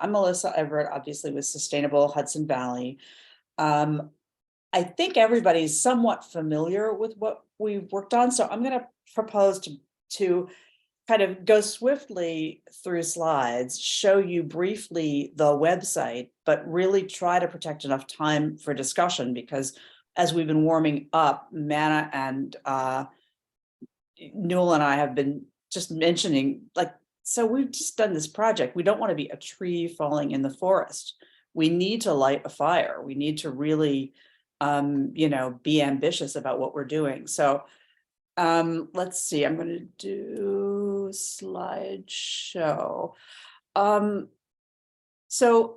I'm Melissa Everett, obviously with Sustainable Hudson Valley. Um, I think everybody's somewhat familiar with what we've worked on, so I'm going to propose to kind of go swiftly through slides, show you briefly the website, but really try to protect enough time for discussion because as we've been warming up, Manna and Newell and I have been just mentioning, like, so we've just done this project. We don't want to be a tree falling in the forest. We need to light a fire. We need to really, be ambitious about what we're doing. So let's see, I'm going to do slideshow. So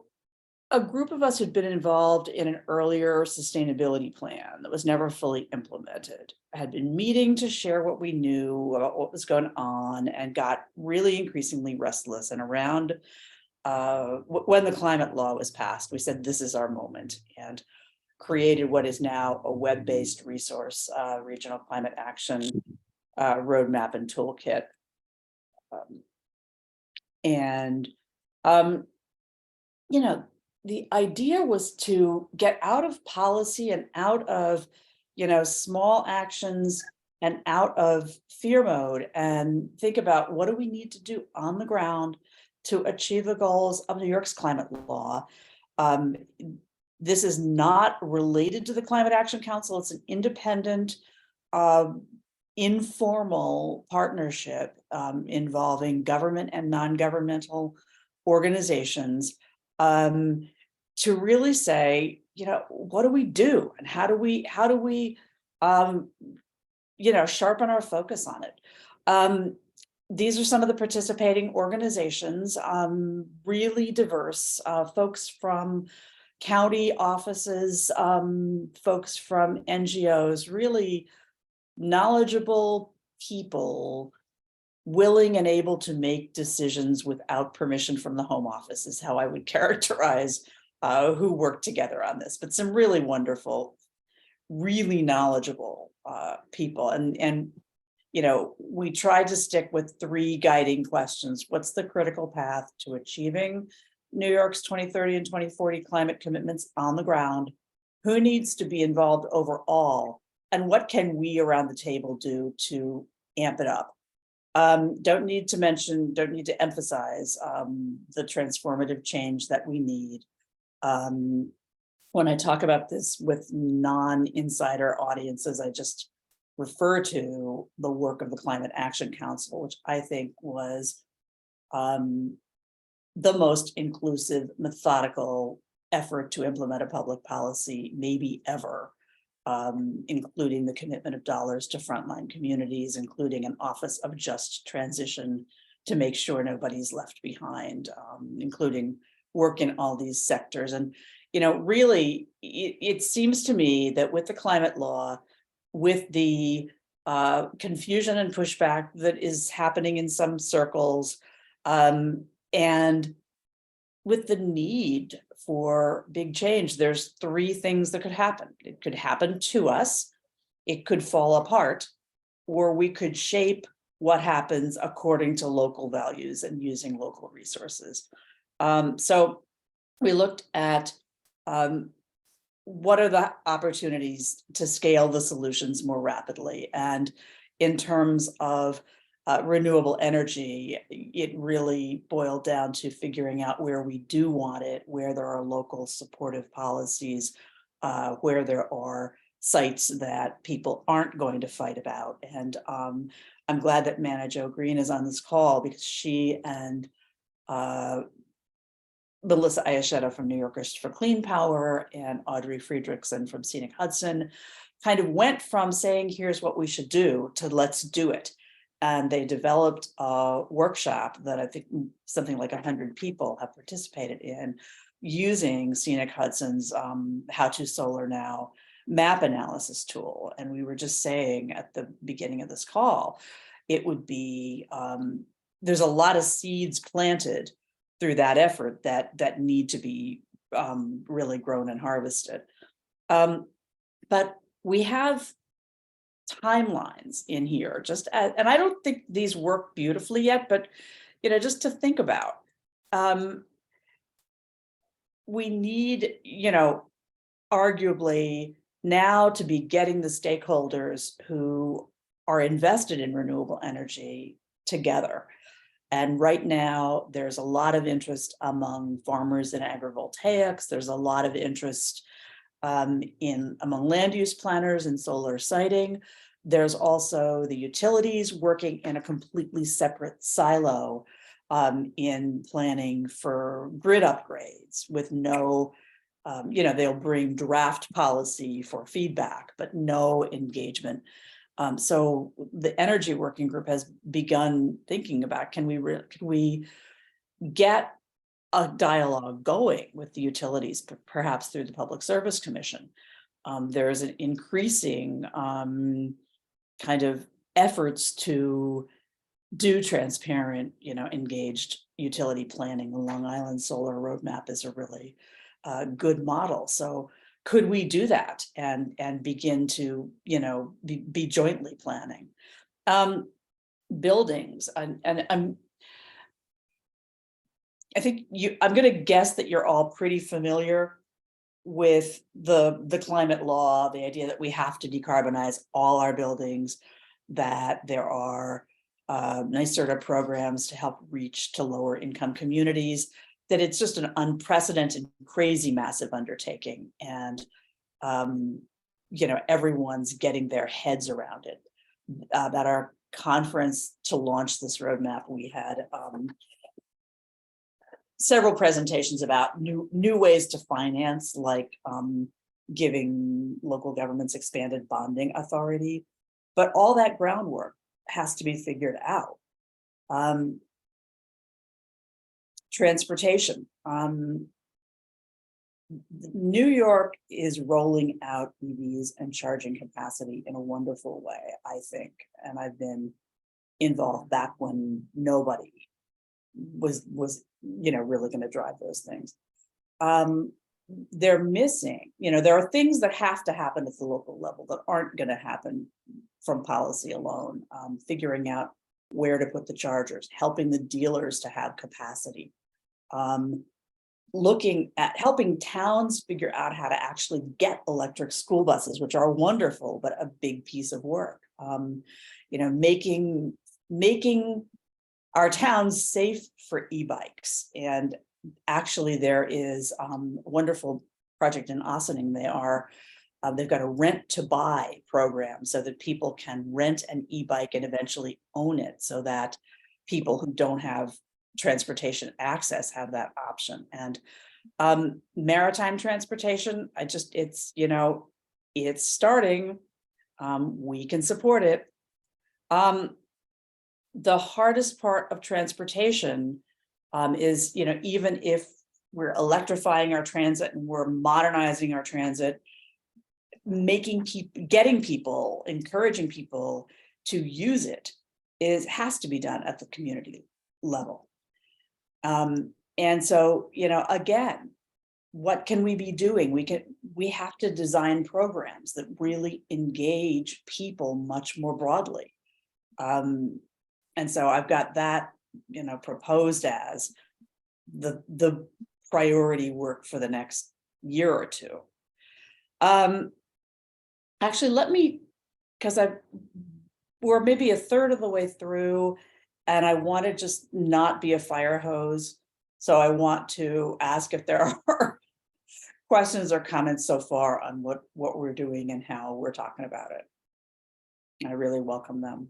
a group of us had been involved in an earlier sustainability plan that was never fully implemented, had been meeting to share what we knew about what was going on, and got really increasingly restless. And around when the climate law was passed, we said, this is our moment, and created what is now a web-based resource, regional climate action roadmap and toolkit. And the idea was to get out of policy and out of, small actions and out of fear mode and think about what do we need to do on the ground to achieve the goals of New York's climate law. This is not related to the Climate Action Council. It's an independent, informal partnership involving government and non-governmental organizations to really say, what do we do and how do we sharpen our focus on it. These are some of the participating organizations, really diverse, folks from county offices, folks from NGOs, really knowledgeable people, willing and able to make decisions without permission from the home office is how I would characterize who worked together on this. But some really wonderful, really knowledgeable people. And we tried to stick with 3 guiding questions. What's the critical path to achieving New York's 2030 and 2040 climate commitments on the ground? Who needs to be involved overall? And what can we around the table do to amp it up? Don't need to emphasize the transformative change that we need. When I talk about this with non-insider audiences, I just refer to the work of the Climate Action Council, which I think was the most inclusive, methodical effort to implement a public policy maybe ever. Including the commitment of dollars to frontline communities, including an Office of Just Transition to make sure nobody's left behind, including work in all these sectors. And, really, it seems to me that with the climate law, with the confusion and pushback that is happening in some circles, and with the need for big change, there's 3 things that could happen. It could happen to us, it could fall apart, or we could shape what happens according to local values and using local resources. So we looked at what are the opportunities to scale the solutions more rapidly. And in terms of renewable energy, it really boiled down to figuring out where we do want it, where there are local supportive policies, where there are sites that people aren't going to fight about. And I'm glad that Manna Jo Green is on this call because she and Melissa Ayasheta from New Yorkers for Clean Power and Audrey Friedrichsen from Scenic Hudson kind of went from saying, here's what we should do, to let's do it. And they developed a workshop that I think something like 100 people have participated in using Scenic Hudson's How to Solar Now map analysis tool. And we were just saying at the beginning of this call, it would be, there's a lot of seeds planted through that effort that need to be really grown and harvested. But we have timelines in here, and I don't think these work beautifully yet, but just to think about. we need, arguably now to be getting the stakeholders who are invested in renewable energy together. And right now, there's a lot of interest among farmers in agrivoltaics. There's a lot of interest among land use planners and solar siting. There's also the utilities working in a completely separate silo in planning for grid upgrades with no, they'll bring draft policy for feedback, but no engagement. So the energy working group has begun thinking about, can we get a dialogue going with the utilities, perhaps through the Public Service Commission. There's an increasing kind of efforts to do transparent, engaged utility planning. The Long Island Solar Roadmap is a really good model. So could we do that and begin to, be jointly planning? Buildings, and I think I'm going to guess that you're all pretty familiar with the climate law, the idea that we have to decarbonize all our buildings, that there are nice sort of programs to help reach to lower income communities, that it's just an unprecedented, crazy, massive undertaking. And, everyone's getting their heads around it. At our conference to launch this roadmap, we had several presentations about new ways to finance, like giving local governments expanded bonding authority. But all that groundwork has to be figured out. Transportation. New York is rolling out EVs and charging capacity in a wonderful way, I think. And I've been involved back when nobody was really going to drive those things. They're missing, there are things that have to happen at the local level that aren't going to happen from policy alone. Figuring out where to put the chargers, helping the dealers to have capacity, looking at helping towns figure out how to actually get electric school buses, which are wonderful, but a big piece of work. Making our towns safe for e-bikes. And actually there is a wonderful project in Ossining. They've got a rent to buy program so that people can rent an e-bike and eventually own it, so that people who don't have transportation access have that option. And maritime transportation, it's starting. We can support it. The hardest part of transportation is, even if we're electrifying our transit and we're modernizing our transit, encouraging people to use it has to be done at the community level. And so, again, what can we be doing? We have to design programs that really engage people much more broadly. And so I've got that, proposed as the priority work for the next year or two. Actually, because we're maybe a third of the way through, and I want to just not be a fire hose. So I want to ask if there are questions or comments so far on what we're doing and how we're talking about it. I really welcome them.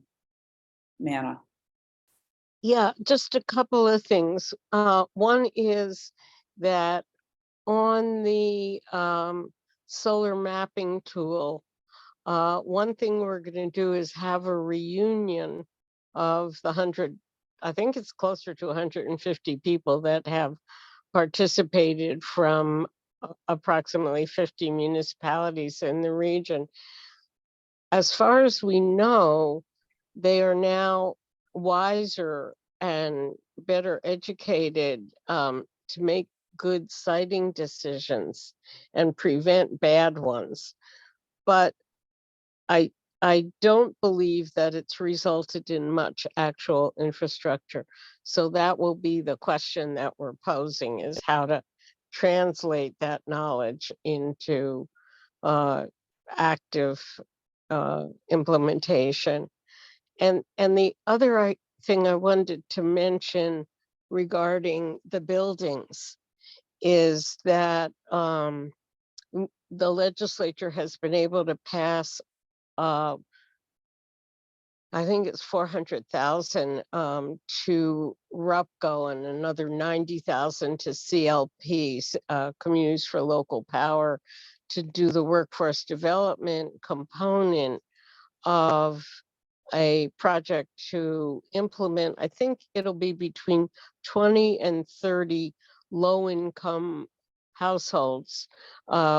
Manna. Yeah, just a couple of things. One is that on the solar mapping tool, one thing we're going to do is have a reunion of the 100, I think it's closer to 150 people that have participated from approximately 50 municipalities in the region. As far as we know, they are now wiser and better educated to make good siting decisions and prevent bad ones. But I don't believe that it's resulted in much actual infrastructure. So that will be the question that we're posing, is how to translate that knowledge into active implementation. And the other thing I wanted to mention regarding the buildings is that the legislature has been able to pass, I think it's 400,000 to RUPCO and another 90,000 to CLPs, Communities for Local Power, to do the workforce development component of a project to implement. I think it'll be between 20 and 30 low-income households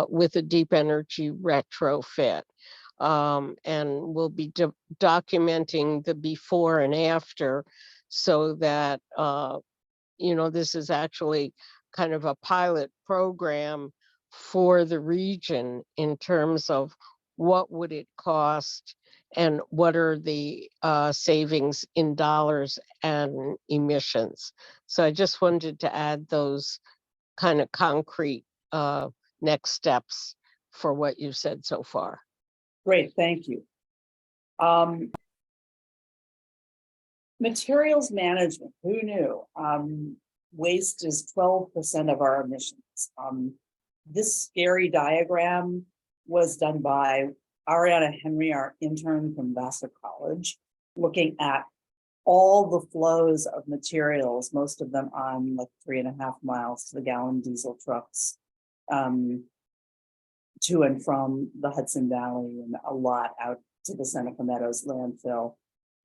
with a deep energy retrofit. And we'll be documenting the before and after, so that this is actually kind of a pilot program for the region in terms of what would it cost and what are the savings in dollars and emissions. So I just wanted to add those kind of concrete next steps for what you've said so far. Great, thank you. Materials management, who knew? Waste is 12% of our emissions. This scary diagram was done by Ariana Henry, our intern from Vassar College, looking at all the flows of materials, most of them on like 3.5 miles to the gallon diesel trucks, to and from the Hudson Valley, and a lot out to the Seneca Meadows landfill.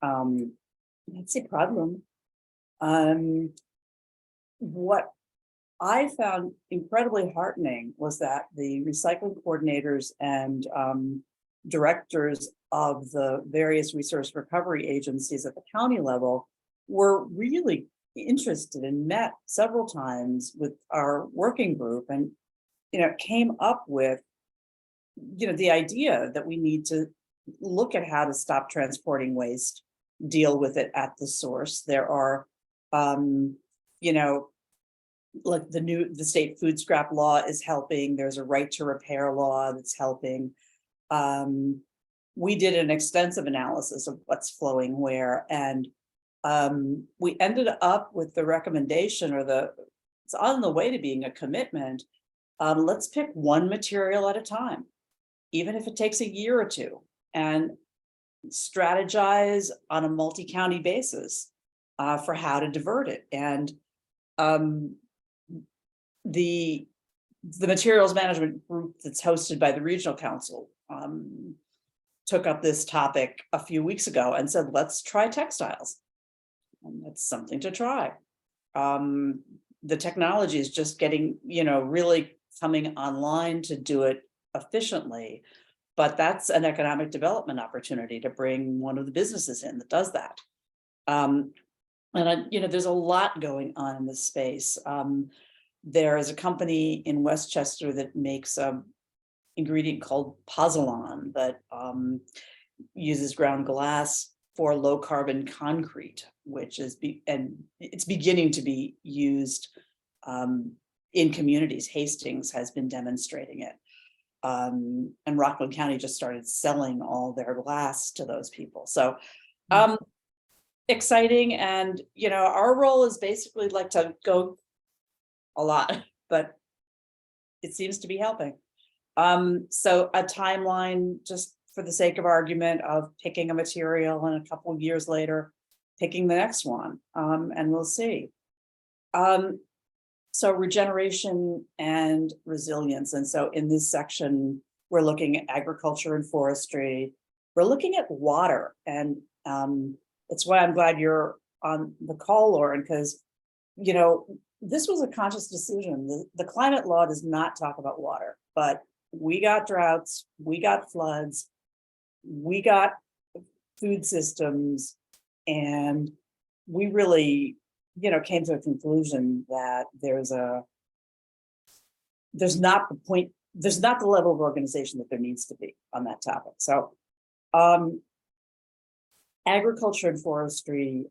That's a problem. What I found incredibly heartening was that the recycling coordinators and directors of the various resource recovery agencies at the county level were really interested and met several times with our working group, and came up with the idea that we need to look at how to stop transporting waste, deal with it at the source. There are like the state food scrap law is helping. There's a right to repair law that's helping. We did an extensive analysis of what's flowing where, and we ended up with the recommendation, it's on the way to being a commitment. Let's pick one material at a time, even if it takes a year or two, and strategize on a multi-county basis for how to divert it. And the materials management group that's hosted by the regional council took up this topic a few weeks ago and said, let's try textiles. And that's something to try. The technology is just getting, really coming online to do it efficiently, but that's an economic development opportunity to bring one of the businesses in that does that. And there's a lot going on in this space. There is a company in Westchester that makes an ingredient called pozzolan that uses ground glass for low carbon concrete, which is it's beginning to be used in communities. Hastings has been demonstrating it. And Rockland County just started selling all their glass to those people. So exciting. And, our role is basically like to go a lot, but it seems to be helping. So a timeline, just for the sake of argument, of picking a material and a couple of years later, picking the next one, and we'll see. So regeneration and resilience. And so in this section, we're looking at agriculture and forestry. We're looking at water. And it's why I'm glad you're on the call, Lauren, because, this was a conscious decision. The climate law does not talk about water, but we got droughts, we got floods, we got food systems, and we really came to a conclusion that there's not the level of organization that there needs to be on that topic. So agriculture and forestry,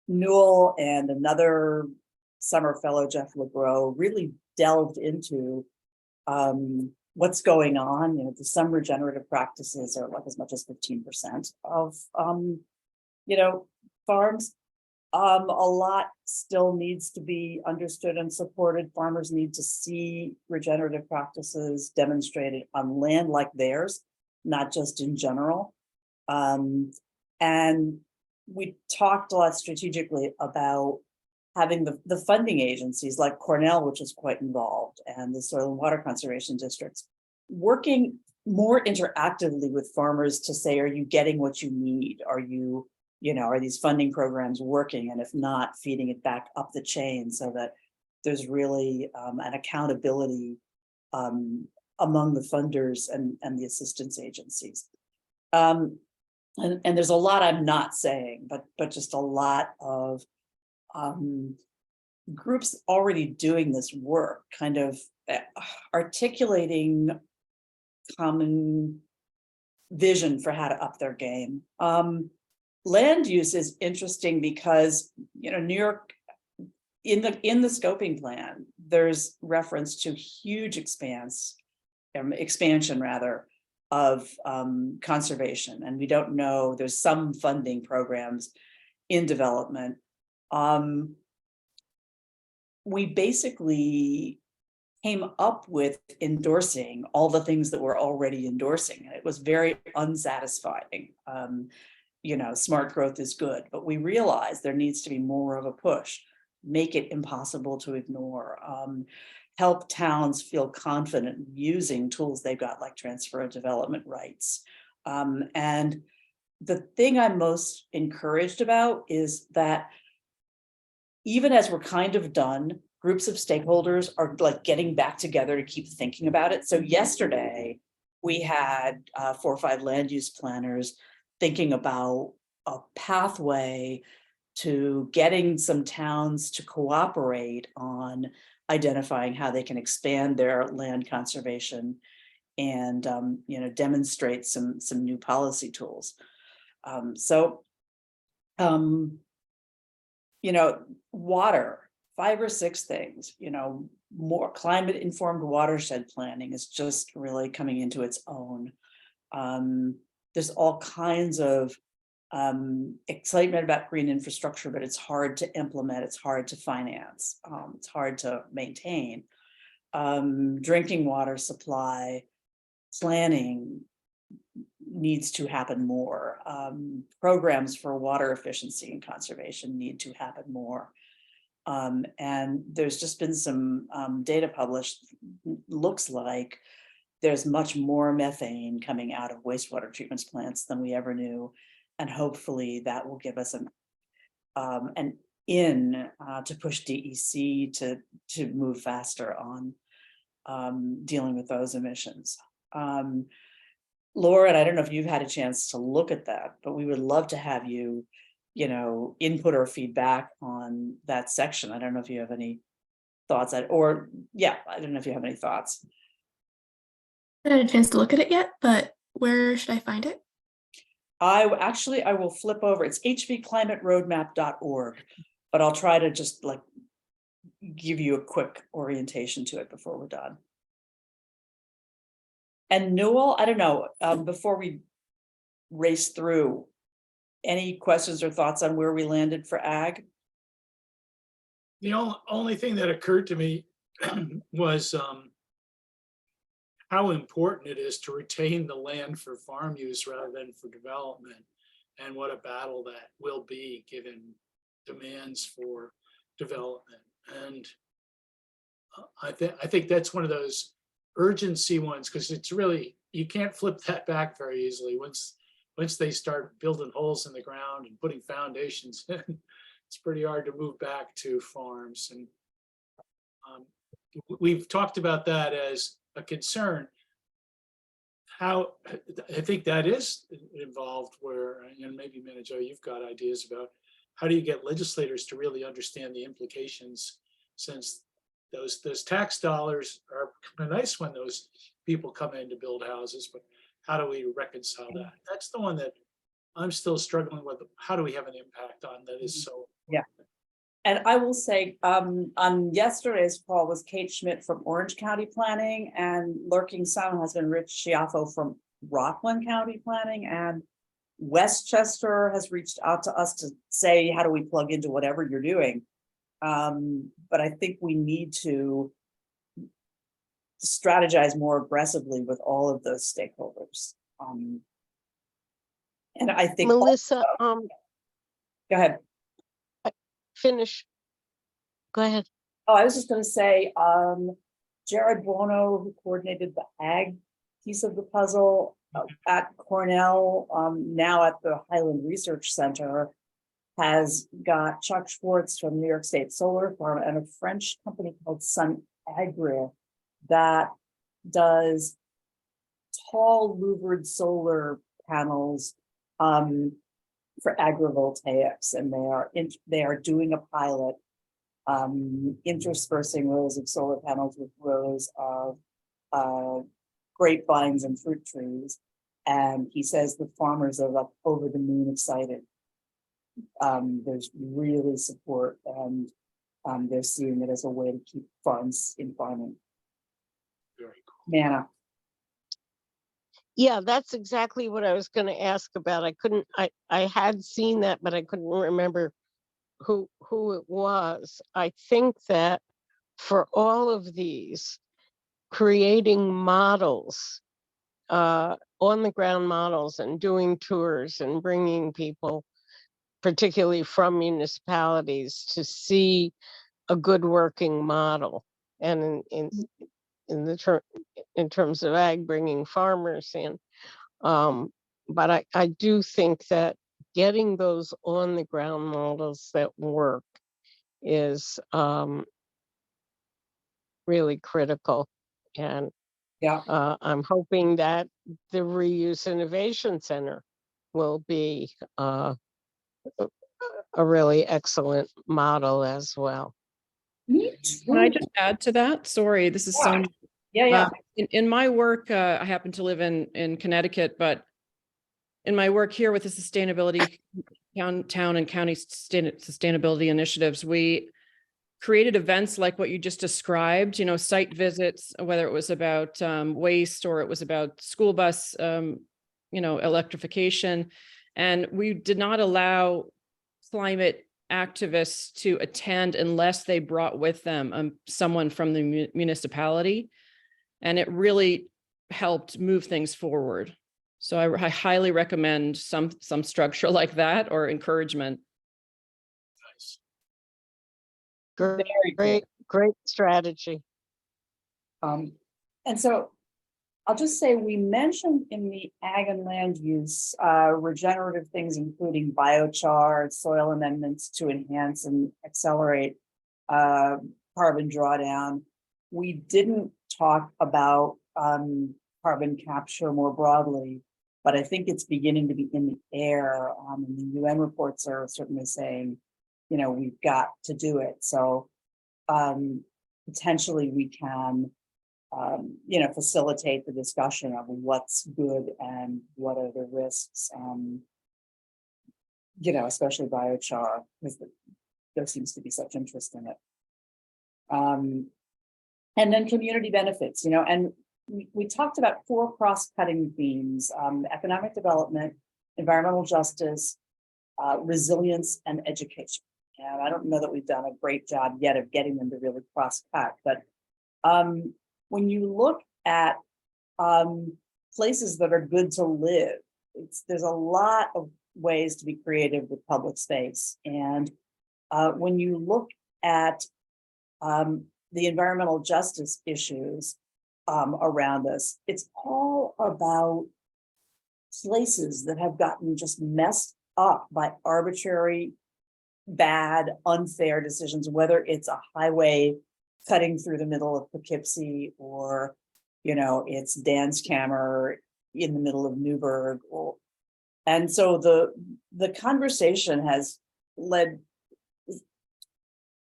Newell and another summer fellow, Jeff LeGros, really delved into what's going on. You know, some regenerative practices are like as much as 15% of farms. A lot still needs to be understood and supported. Farmers need to see regenerative practices demonstrated on land like theirs, not just in general. And we talked a lot strategically about having the funding agencies like Cornell, which is quite involved, and the soil and water conservation districts, working more interactively with farmers to say, are you getting what you need? Are these funding programs working? And if not, feeding it back up the chain so that there's really an accountability among the funders and the assistance agencies. And there's a lot I'm not saying, but just a lot of groups already doing this work, kind of articulating common vision for how to up their game. Land use is interesting because, New York, in the scoping plan, there's reference to huge expansion rather of conservation, and we don't know. There's some funding programs in development. We basically came up with endorsing all the things that we're already endorsing, and it was very unsatisfying. Smart growth is good, but we realize there needs to be more of a push, make it impossible to ignore, help towns feel confident using tools they've got like transfer of development rights. And the thing I'm most encouraged about is that even as we're kind of done, groups of stakeholders are like getting back together to keep thinking about it. So yesterday we had 4 or 5 land use planners thinking about a pathway to getting some towns to cooperate on identifying how they can expand their land conservation and demonstrate some new policy tools. Water, 5 or 6 things. More climate informed watershed planning is just really coming into its own. There's all kinds of excitement about green infrastructure, but it's hard to implement, it's hard to finance, it's hard to maintain. Drinking water supply planning needs to happen more. Programs for water efficiency and conservation need to happen more. And there's just been some data published, looks like there's much more methane coming out of wastewater treatment plants than we ever knew. And hopefully that will give us an in to push DEC to move faster on dealing with those emissions. Laura, and I don't know if you've had a chance to look at that, but we would love to have you, input or feedback on that section. I don't know if you have any thoughts I don't know if you have any thoughts. I haven't had a chance to look at it yet, but where should I find it? I will flip over. It's hvclimateroadmap.org, but I'll try to just give you a quick orientation to it before we're done. And Newell, I don't know, before we race through, any questions or thoughts on where we landed for ag? The only thing that occurred to me was how important it is to retain the land for farm use rather than for development, and what a battle that will be given demands for development. And I think that's one of those urgency ones, because it's really, you can't flip that back very easily. Once they start building holes in the ground and putting foundations in, it's pretty hard to move back to farms. And we've talked about that as a concern. How I think that is involved where, maybe Manager, you've got ideas about how do you get legislators to really understand the implications, since those tax dollars are kind of nice when those people come in to build houses, but how do we reconcile that? That's the one that I'm still struggling with. How do we have an impact on that is so? Yeah. And I will say, on yesterday's call was Kate Schmidt from Orange County Planning, and lurking some has been Rich Schiaffo from Rockland County Planning, and Westchester has reached out to us to say, how do we plug into whatever you're doing? But I think we need to strategize more aggressively with all of those stakeholders. And I think Melissa, go ahead. finish. Go ahead. Oh, I was just going to say, Jared Buono, who coordinated the ag piece of the puzzle at Cornell, now at the Highland Research Center, has got Chuck Schwartz from New York State Solar Farm and a French company called Sun Agri that does tall louvered solar panels for agrivoltaics, and they are doing a pilot, interspersing rows of solar panels with rows of grapevines and fruit trees. And he says the farmers are like over the moon excited. There's really support, and they're seeing it as a way to keep farms in farming. Very cool. Manna. Yeah, that's exactly what I was going to ask about. I had seen that, but I couldn't remember who it was. I think that for all of these, creating models, on the ground models, and doing tours and bringing people, particularly from municipalities, to see a good working model, and in terms of ag, bringing farmers in. But I do think that getting those on the ground models that work is really critical. And Yeah. I'm hoping that the Reuse Innovation Center will be a really excellent model as well. Can I just add to that? Sorry, this is Yeah. Sonia. Yeah. In my work, I happen to live in Connecticut, but in my work here with the sustainability town and county sustainability initiatives, we created events like what you just described, site visits, whether it was about waste or it was about school bus, electrification. And we did not allow climate activists to attend unless they brought with them someone from the municipality. And it really helped move things forward. So I highly recommend some structure like that, or encouragement. Nice. Great strategy. And so I'll just say, we mentioned in the ag and land use regenerative things, including biochar, soil amendments to enhance and accelerate carbon drawdown. We didn't talk about carbon capture more broadly, but I think it's beginning to be in the air. And the UN reports are certainly saying, we've got to do it. So potentially we can facilitate the discussion of what's good and what are the risks, especially biochar, because there seems to be such interest in it. And then community benefits, and we talked about 4 cross-cutting themes: economic development, environmental justice, resilience, and education. And I don't know that we've done a great job yet of getting them to really cross-cut, but when you look at places that are good to live, there's a lot of ways to be creative with public space. And when you look at the environmental justice issues around us, it's all about places that have gotten just messed up by arbitrary, bad, unfair decisions, whether it's a highway cutting through the middle of Poughkeepsie, or it's Danskammer in the middle of Newburgh. And so the conversation has led,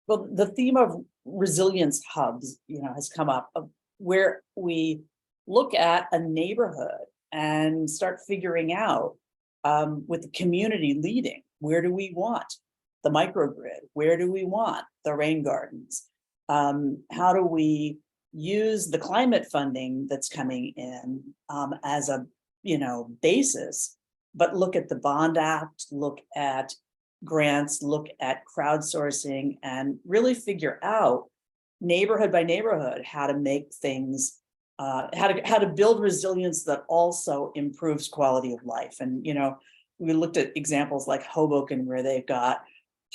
well, the theme of resilience hubs, has come up, where we look at a neighborhood and start figuring out, with the community leading, where do we want the microgrid? Where do we want the rain gardens? How do we use the climate funding that's coming in as a basis, but look at the Bond Act, look at grants, look at crowdsourcing, and really figure out neighborhood by neighborhood how to make things, how to build resilience that also improves quality of life. And we looked at examples like Hoboken, where they've got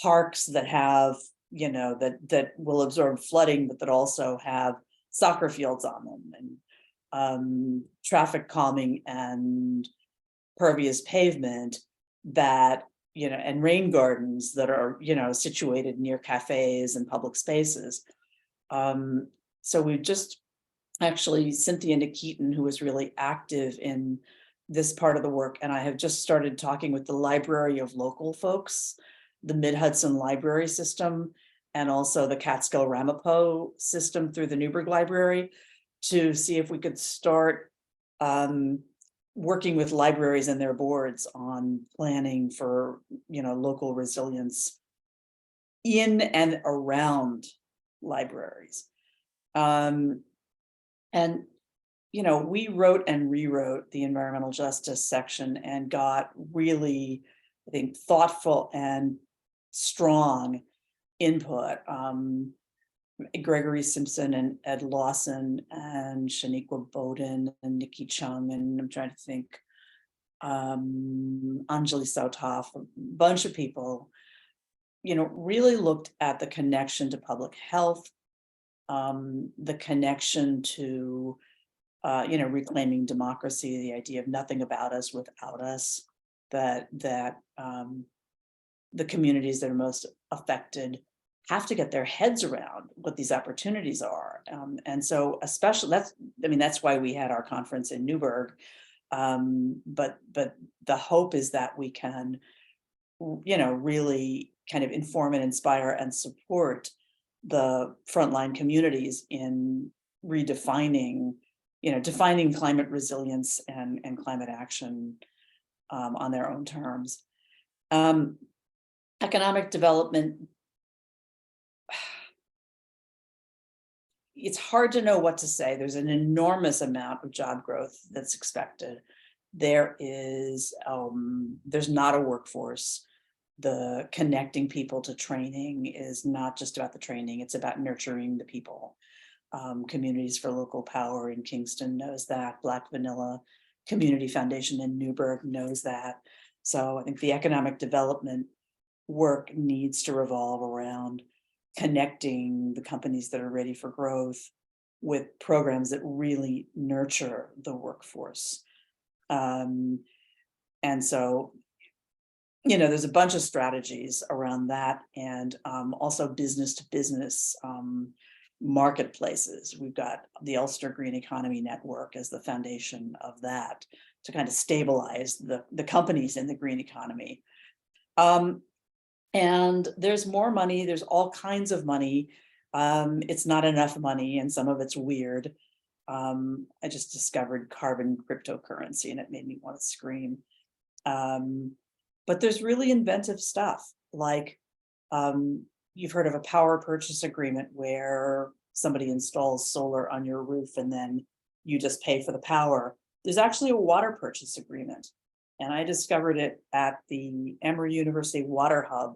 parks that have that will absorb flooding, but that also have soccer fields on them, and traffic calming and pervious pavement that and rain gardens that are situated near cafes and public spaces. So we just actually, Cynthia Nikitin, who was really active in this part of the work, and I have just started talking with the Library of Local Folks, the Mid-Hudson Library System, and also the Catskill Ramapo system through the Newburgh Library, to see if we could start working with libraries and their boards on planning for local resilience in and around libraries. And we wrote and rewrote the environmental justice section and got really, I think, thoughtful and strong input. Gregory Simpson and Ed Lawson and Shaniqua Bowden and Nikki Chung, and I'm trying to think, Anjali Sautoff, a bunch of people, really looked at the connection to public health, the connection to, reclaiming democracy, the idea of nothing about us without us, that the communities that are most affected have to get their heads around what these opportunities are. And so especially that's why we had our conference in Newburgh. But the hope is that we can, really kind of inform and inspire and support the frontline communities in redefining, defining climate resilience and climate action on their own terms. Economic development, it's hard to know what to say. There's an enormous amount of job growth that's expected. There's not a workforce. The connecting people to training is not just about the training, it's about nurturing the people. Communities for Local Power in Kingston knows that. Black Vanilla Community Foundation in Newburgh knows that. So I think the economic development work needs to revolve around connecting the companies that are ready for growth with programs that really nurture the workforce. And so, there's a bunch of strategies around that, and also business to business marketplaces. We've got the Ulster Green Economy Network as the foundation of that to kind of stabilize the companies in the green economy. And there's more money, there's all kinds of money. It's not enough money, and some of it's weird. I just discovered carbon cryptocurrency and it made me want to scream. But there's really inventive stuff, like you've heard of a power purchase agreement where somebody installs solar on your roof and then you just pay for the power. There's actually a water purchase agreement. And I discovered it at the Emory University Water Hub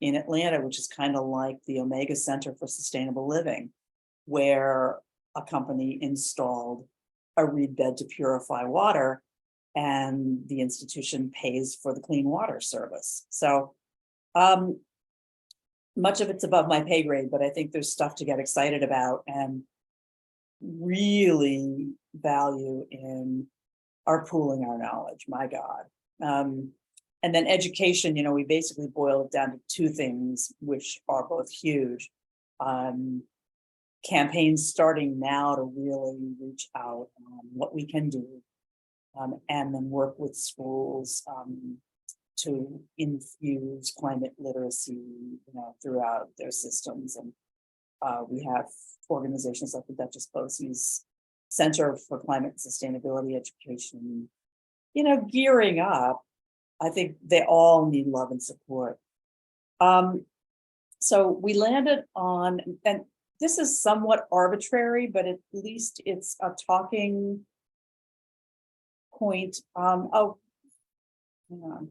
in Atlanta, which is kind of like the Omega Center for Sustainable Living, where a company installed a reed bed to purify water, and the institution pays for the clean water service. So much of it's above my pay grade, but I think there's stuff to get excited about and really value in our pooling our knowledge, my God. And then education, we basically boil it down to two things, which are both huge. Campaigns starting now to really reach out on what we can do, and then work with schools to infuse climate literacy, throughout their systems. And we have organizations like the Duchess Bosse's Center for Climate Sustainability Education, gearing up. I think they all need love and support. So we landed on, and this is somewhat arbitrary, but at least it's a talking point. Oh, hang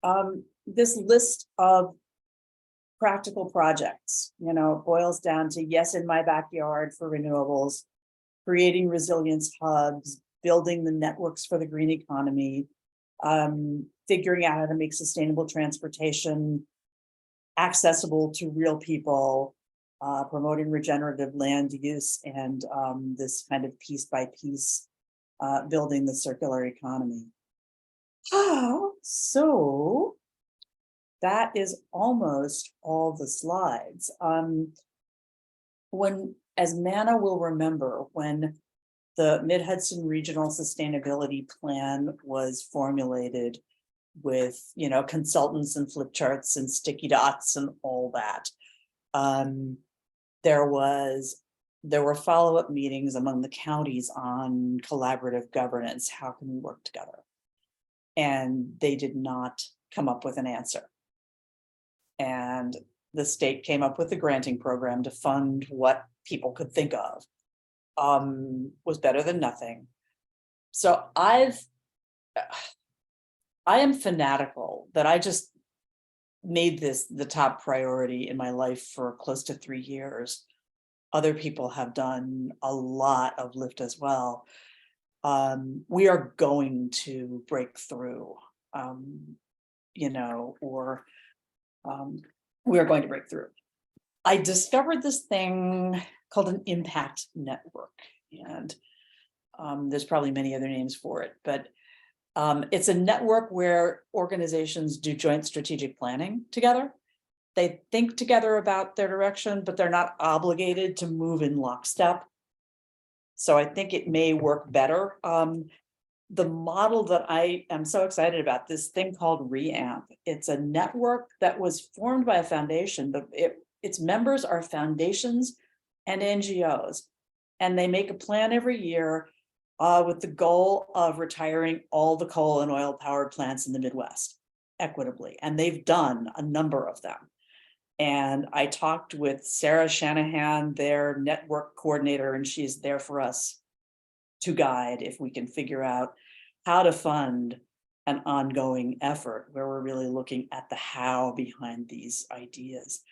on. This list of practical projects, boils down to yes, in my backyard for renewables, creating resilience hubs, building the networks for the green economy, figuring out how to make sustainable transportation accessible to real people, promoting regenerative land use, and this kind of piece by piece building the circular economy. So that is almost all the slides. As Manna will remember, when the Mid-Hudson Regional Sustainability Plan was formulated with, consultants and flip charts and sticky dots and all that, there were follow-up meetings among the counties on collaborative governance. How can we work together? And they did not come up with an answer. And the state came up with a granting program to fund what people could think of. Was better than nothing. So I am fanatical that I just made this the top priority in my life for close to 3 years. Other people have done a lot of lift as well. We are going to break through, we are going to break through. I discovered this thing called an impact network, and there's probably many other names for it, but it's a network where organizations do joint strategic planning together. They think together about their direction, but they're not obligated to move in lockstep. So I think it may work better. The model that I am so excited about, this thing called REAMP, it's a network that was formed by a foundation, but its members are foundations and NGOs, and they make a plan every year with the goal of retiring all the coal and oil powered plants in the Midwest equitably, and they've done a number of them. And I talked with Sarah Shanahan, their network coordinator, and she's there for us to guide if we can figure out how to fund an ongoing effort where we're really looking at the how behind these ideas.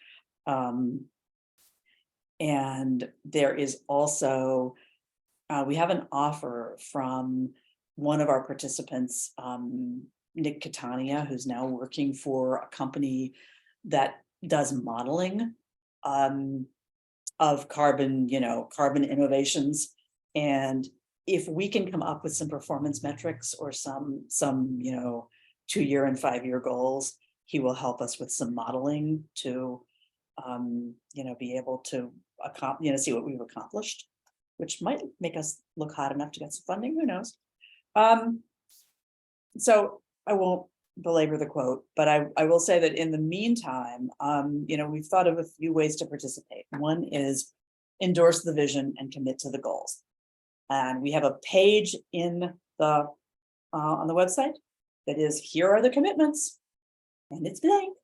And there is also, we have an offer from one of our participants, Nick Catania, who's now working for a company that does modeling of carbon, carbon innovations. And if we can come up with some performance metrics or some 2-year and 5-year goals, he will help us with some modeling to be able to see what we've accomplished, which might make us look hot enough to get some funding, who knows. So I won't belabor the quote, but I will say that in the meantime, we've thought of a few ways to participate. One is endorse the vision and commit to the goals. And we have a page in the on the website that is, here are the commitments, and it's blank.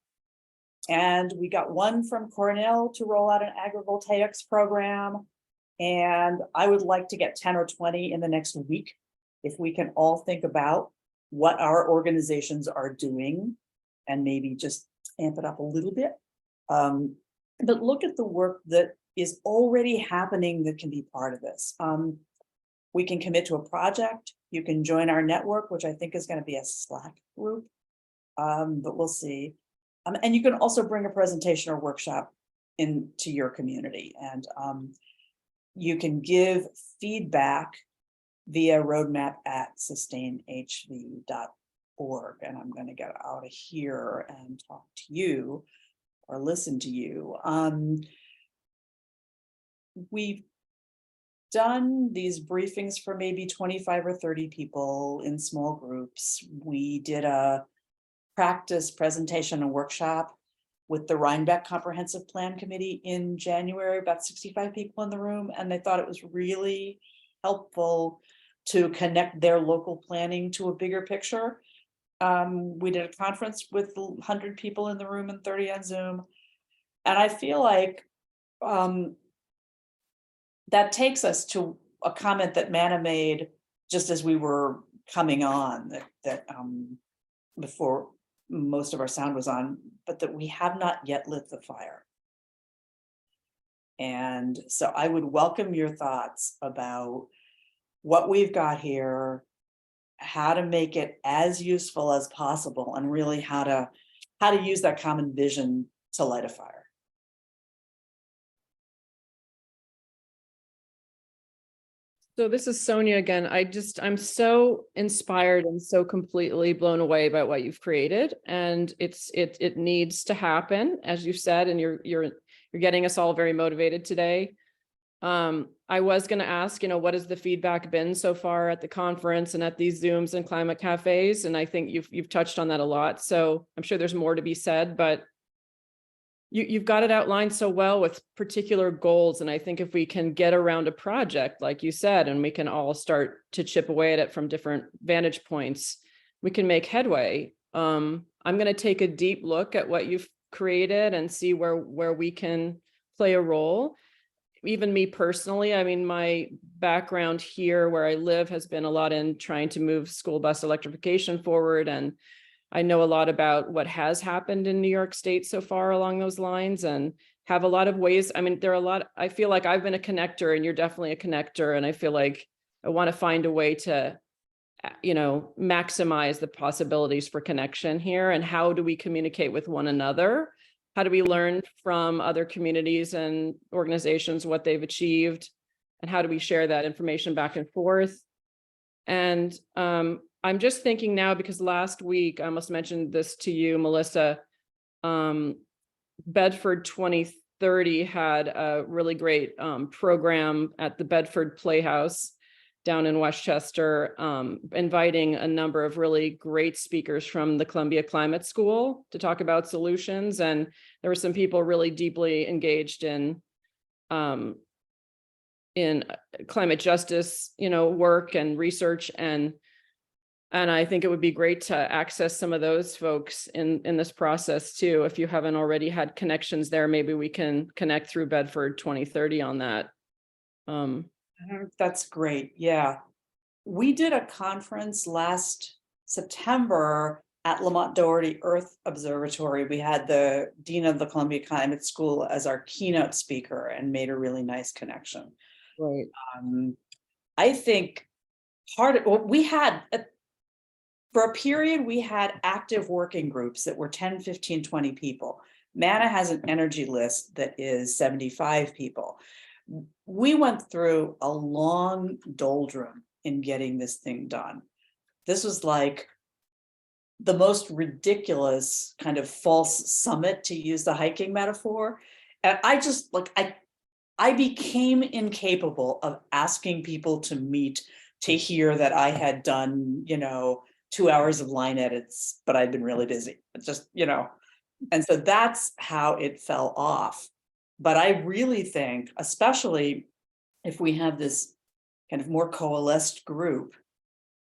And we got one from Cornell to roll out an agrivoltaics program. And I would like to get 10 or 20 in the next week, if we can all think about what our organizations are doing and maybe just amp it up a little bit. But look at the work that is already happening that can be part of this. We can commit to a project. You can join our network, which I think is going to be a Slack group, but we'll see. And you can also bring a presentation or workshop into your community, and you can give feedback via roadmap@sustainhv.org. And I'm going to get out of here and talk to you or listen to you. We've done these briefings for maybe 25 or 30 people in small groups. We did a practice presentation and workshop with the Rhinebeck Comprehensive Plan Committee in January, about 65 people in the room, and they thought it was really helpful to connect their local planning to a bigger picture. We did a conference with 100 people in the room and 30 on Zoom. And I feel like that takes us to a comment that Manna made just as we were coming on, that before most of our sound was on, but that we have not yet lit the fire. And so I would welcome your thoughts about what we've got here, how to make it as useful as possible, and really how to use that common vision to light a fire. So this is Sonia again. I'm so inspired and so completely blown away by what you've created. And it needs to happen, as you said, and you're getting us all very motivated today. I was going to ask, what has the feedback been so far at the conference and at these Zooms and climate cafes? And I think you've touched on that a lot. So I'm sure there's more to be said, but you've got it outlined so well with particular goals. And I think if we can get around a project, like you said, and we can all start to chip away at it from different vantage points, we can make headway. I'm going to take a deep look at what you've created and see where we can play a role. Even me personally, I mean, my background here where I live has been a lot in trying to move school bus electrification forward. And I know a lot about what has happened in New York State so far along those lines, and have a lot of ways. I mean, there are a lot, I feel like I've been a connector and you're definitely a connector. And I feel like I want to find a way to, maximize the possibilities for connection here. And how do we communicate with one another? How do we learn from other communities and organizations, what they've achieved? And how do we share that information back and forth? And I'm just thinking now, because last week, I almost mentioned this to you, Melissa, Bedford 2030 had a really great program at the Bedford Playhouse down in Westchester, inviting a number of really great speakers from the Columbia Climate School to talk about solutions. And there were some people really deeply engaged in climate justice, work and research. And I think it would be great to access some of those folks in this process too. If you haven't already had connections there, maybe we can connect through Bedford 2030 on that. That's great. Yeah. We did a conference last September at Lamont Doherty Earth Observatory. We had the Dean of the Columbia Climate School as our keynote speaker and made a really nice connection. Right. I think we had, for a period, we had active working groups that were 10, 15, 20 people. Manna has an energy list that is 75 people. We went through a long doldrum in getting this thing done. This was like the most ridiculous kind of false summit, to use the hiking metaphor. And I became incapable of asking people to meet to hear that I had done, 2 hours of line edits, but I'd been really busy. It's just, and so that's how it fell off. But I really think, especially if we have this kind of more coalesced group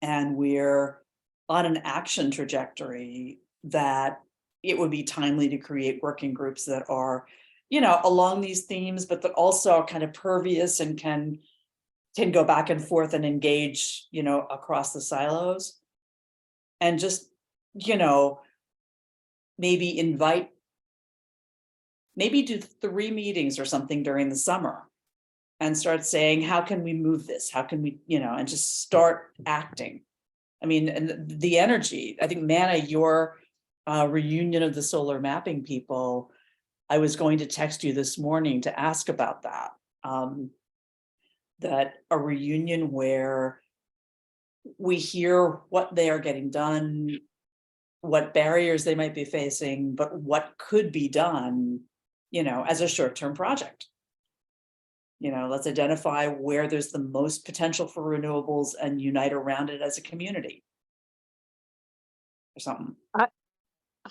and we're on an action trajectory, that it would be timely to create working groups that are, along these themes, but that also are kind of pervious and can go back and forth and engage, across the silos. And just, maybe do 3 meetings or something during the summer and start saying, how can we move this? How can we, and just start acting. I mean, and the energy, I think, Manna, your reunion of the solar mapping people, I was going to text you this morning to ask about that. That a reunion where we hear what they are getting done, what barriers they might be facing, but what could be done, as a short-term project. Let's identify where there's the most potential for renewables and unite around it as a community or something.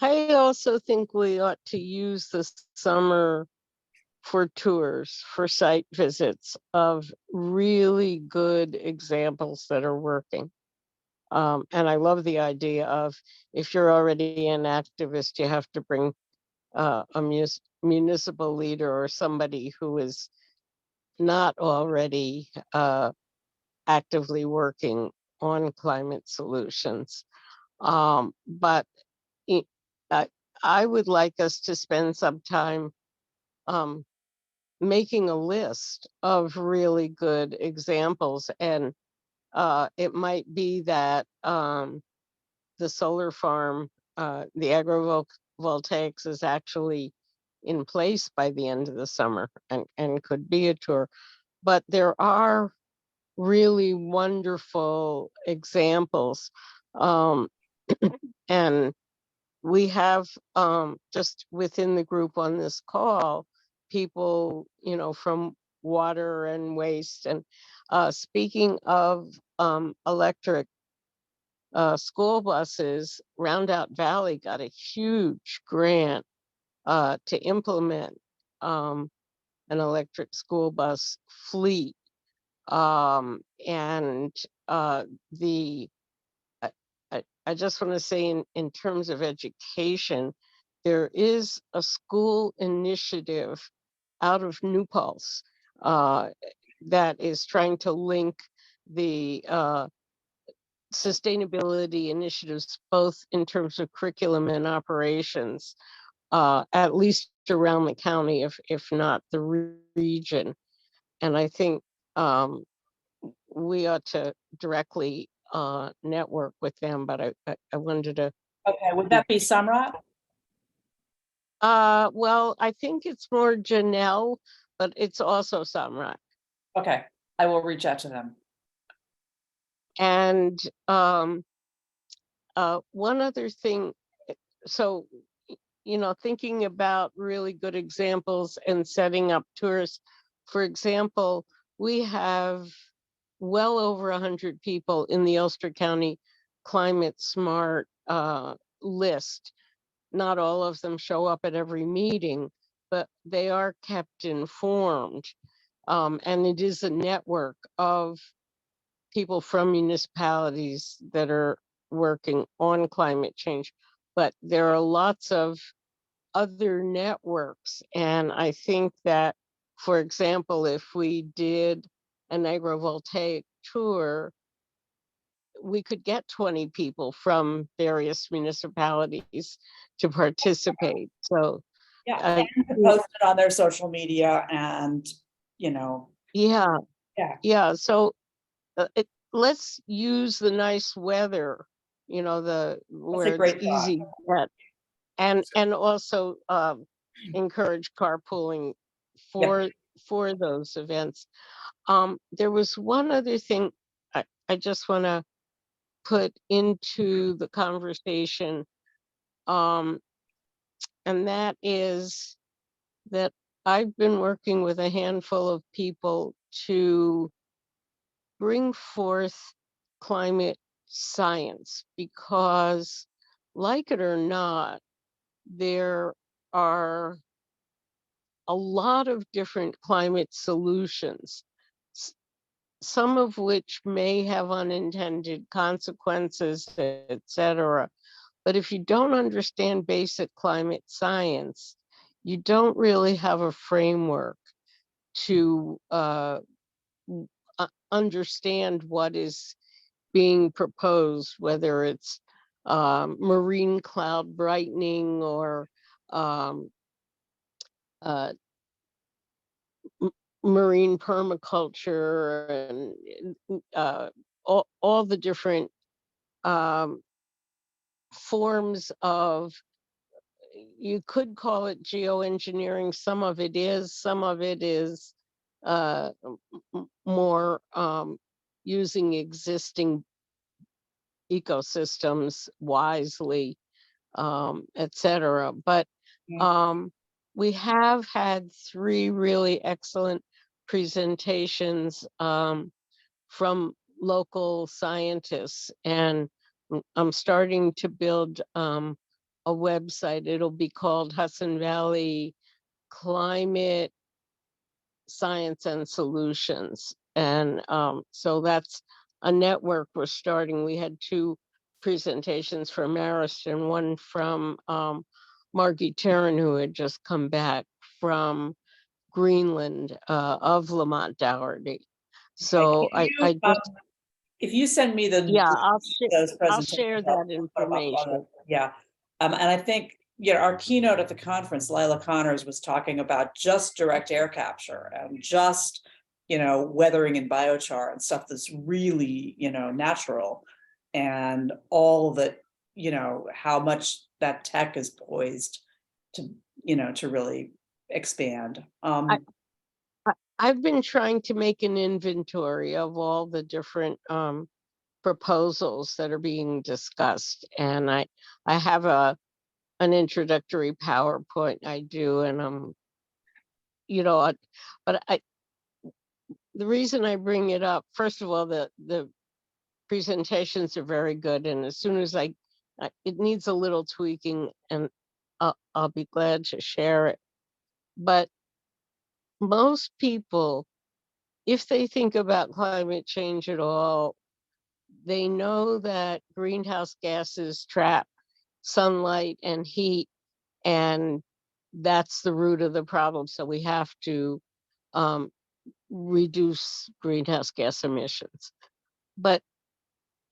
I also think we ought to use this summer for tours, for site visits of really good examples that are working. And I love the idea of if you're already an activist, you have to bring a municipal leader or somebody who is not already actively working on climate solutions. But it, I would like us to spend some time making a list of really good examples. And it might be that the solar farm, the agrivoltaics is actually in place by the end of the summer and could be a tour. But there are really wonderful examples. Um, and we have just within the group on this call, people, from water and waste. And speaking of electric school buses, Roundout Valley got a huge grant to implement an electric school bus fleet. And the I just want to say in terms of education, there is a school initiative out of New Paltz that is trying to link the sustainability initiatives, both in terms of curriculum and operations, at least around the county, if not the region. And I think we ought to directly network with them, but I wanted to. Okay, would that be Samrat? Well, I think it's more Janelle, but it's also Samrat. Okay, I will reach out to them. And one other thing, so, thinking about really good examples and setting up tours. For example, we have well over 100 people in the Ulster County Climate Smart list. Not all of them show up at every meeting, but they are kept informed. And it is a network of people from municipalities that are working on climate change. But there are lots of other networks. And I think that, for example, if we did an agrivoltaic tour, we could get 20 people from various municipalities to participate. So Yeah, and to post it on their social media and, yeah. Yeah. So let's use the nice weather, where it's great thought. easy to get, and also encourage carpooling for those events. There was one other thing I just want to put into the conversation, and that is that I've been working with a handful of people to bring forth climate science, because, like it or not, there are a lot of different climate solutions, some of which may have unintended consequences, etc. But if you don't understand basic climate science, you don't really have a framework to understand what is being proposed, whether it's marine cloud brightening or uh, marine permaculture, and all the different forms of, you could call it geoengineering. Some of it is more using existing ecosystems wisely, etc. But we have had 3 really excellent presentations from local scientists, and I'm starting to build a website. It'll be called Hudson Valley Climate Science and Solutions. And so that's a network was starting. We had 2 presentations from Marist and one from Margie Tarrant, who had just come back from Greenland of Lamont Dougherty. So Can you, I just, if you send me the yeah, those I'll presentations, share I'll that put 'em up on information. yeah. And I think, our keynote at the conference, Lila Connors was talking about just direct air capture and just, weathering in biochar and stuff that's really, natural. And all that, how much that tech is poised to, to really expand. I've been trying to make an inventory of all the different proposals that are being discussed, and I have an introductory PowerPoint I do, and but the reason I bring it up, first of all, the presentations are very good, and as soon as it needs a little tweaking, and I'll be glad to share it. But most people, if they think about climate change at all, they know that greenhouse gases trap sunlight and heat, and that's the root of the problem. So we have to reduce greenhouse gas emissions. But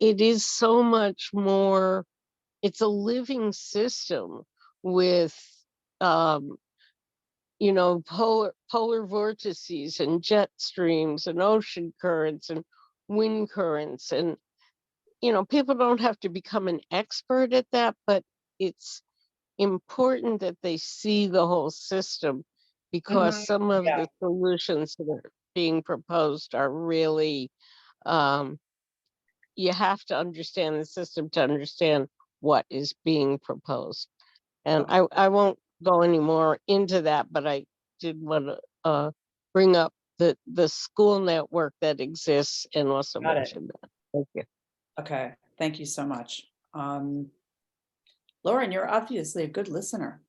it is so much more. It's a living system with polar vortices and jet streams and ocean currents and wind currents. And, people don't have to become an expert at that, but it's important that they see the whole system, because some of Yeah. the solutions that are being proposed are really, you have to understand the system to understand what is being proposed. And I won't go any more into that, but I did want to bring up the school network that exists and also Got it. mention that. Thank you. Okay, thank you so much. Lauren, you're obviously a good listener.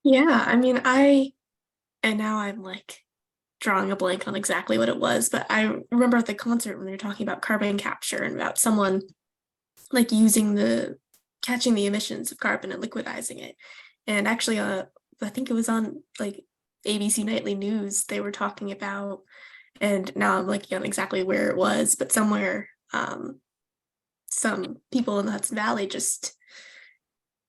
Yeah, I mean, and now I'm like drawing a blank on exactly what it was, but I remember at the concert when they were talking about carbon capture and about someone like catching the emissions of carbon and liquidizing it. And actually, I think it was on like ABC Nightly News, they were talking about, and now I'm blanking on exactly where it was, but somewhere, some people in the Hudson Valley just,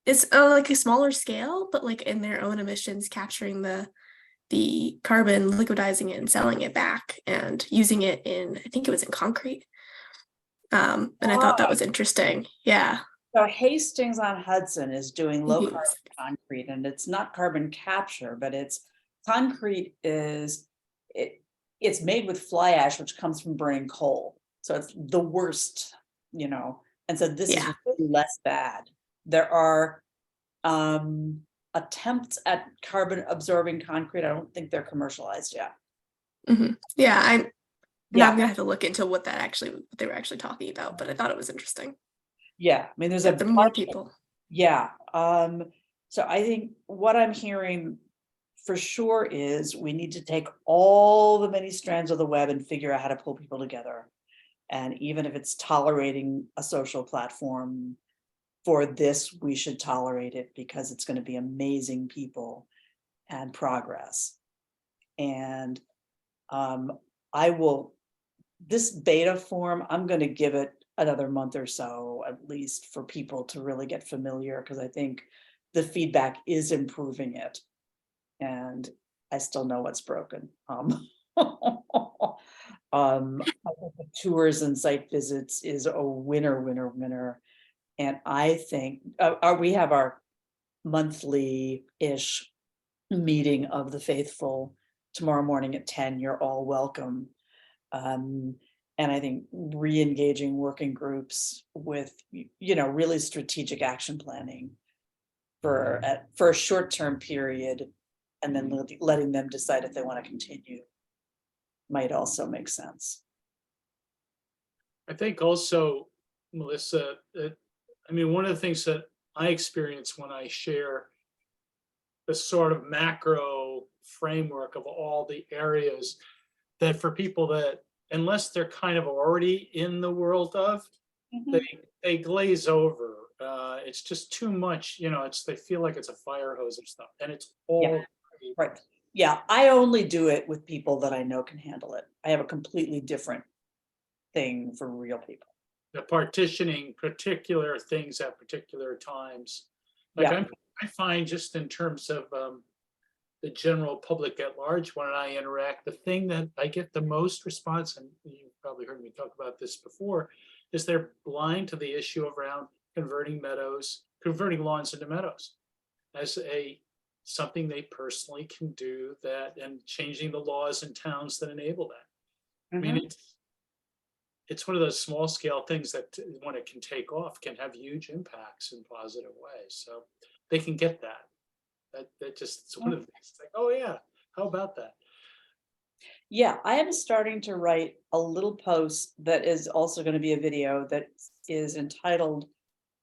it's like a smaller scale, but like in their own emissions, capturing the carbon, liquidizing it and selling it back and using it in, I think it was in concrete. And I thought that was interesting. Yeah. So Hastings on Hudson is doing low Mhm. carbon concrete, and it's not carbon capture, but concrete it's made with fly ash, which comes from burning coal. So it's the worst, and so this is Yeah. really less bad. There are attempts at carbon absorbing concrete. I don't think they're commercialized yet. Mhm. Yeah, I'm Yeah, gonna have to look into what they were actually talking about, but I thought it was interesting. yeah. I mean, there's That a the more bunch of- people. Yeah. So I think what I'm hearing for sure is we need to take all the many strands of the web and figure out how to pull people together. And even if it's tolerating a social platform for this, we should tolerate it because it's going to be amazing people and progress. And this beta form, I'm going to give it another month or so, at least, for people to really get familiar, because I think the feedback is improving it. And I still know what's broken. I think the tours and site visits is a winner. And I think we have our monthly-ish meeting of the faithful tomorrow morning at 10. You're all welcome. And I think re-engaging working groups with, really strategic action planning for a short-term period, and then letting them decide if they want to continue might also make sense. I think also, Melissa, that, I mean, one of the things that I experience when I share the sort of macro framework of all the areas that for people that, unless they're kind of already in the world of, they glaze over. It's just too much, you know, they feel like it's a fire hose of stuff, and it's all. Right. Yeah, I only do it with people that I know can handle it. I have a completely different thing for real people. The partitioning particular things at particular times. Like Yeah. I find just in terms of the general public at large, when I interact, the thing that I get the most response, and you've probably heard me talk about this before, is they're blind to the issue around converting lawns into meadows as something they personally can do, that, and changing the laws in towns that enable that. I mean, it's one of those small scale things that when it can take off can have huge impacts in positive ways. So they can get that. That just, it's one of the things. It's like, oh yeah, how about that? Yeah, I am starting to write a little post that is also going to be a video that is entitled,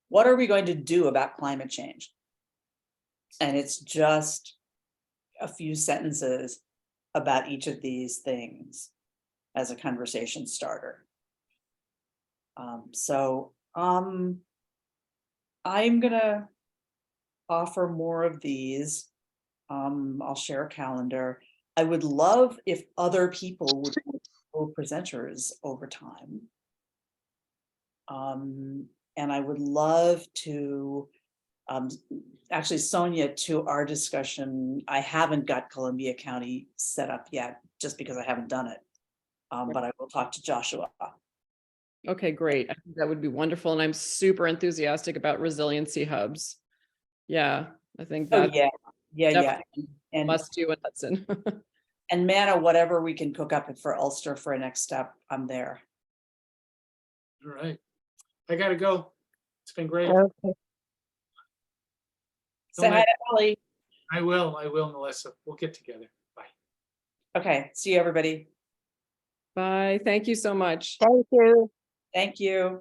"What are we going to do about climate change?" And it's just a few sentences about each of these things as a conversation starter. I'm gonna offer more of these. I'll share a calendar. I would love if other people would be co-presenters over time. And I would love to, actually, Sonia, to our discussion, I haven't got Columbia County set up yet, just because I haven't done it. But I will talk to Joshua. Okay, great. I think that would be wonderful. And I'm super enthusiastic about resiliency hubs. Yeah, I think Oh, that's yeah. definitely And must do in Hudson. And Manna, whatever we can cook up for Ulster for a next step, I'm there. All right, I gotta go. It's been great. Okay. Say hi to Ellie. I will, Melissa. We'll get together. Bye. Okay, see you, everybody. Bye. Thank you so much. Thank you. Thank you.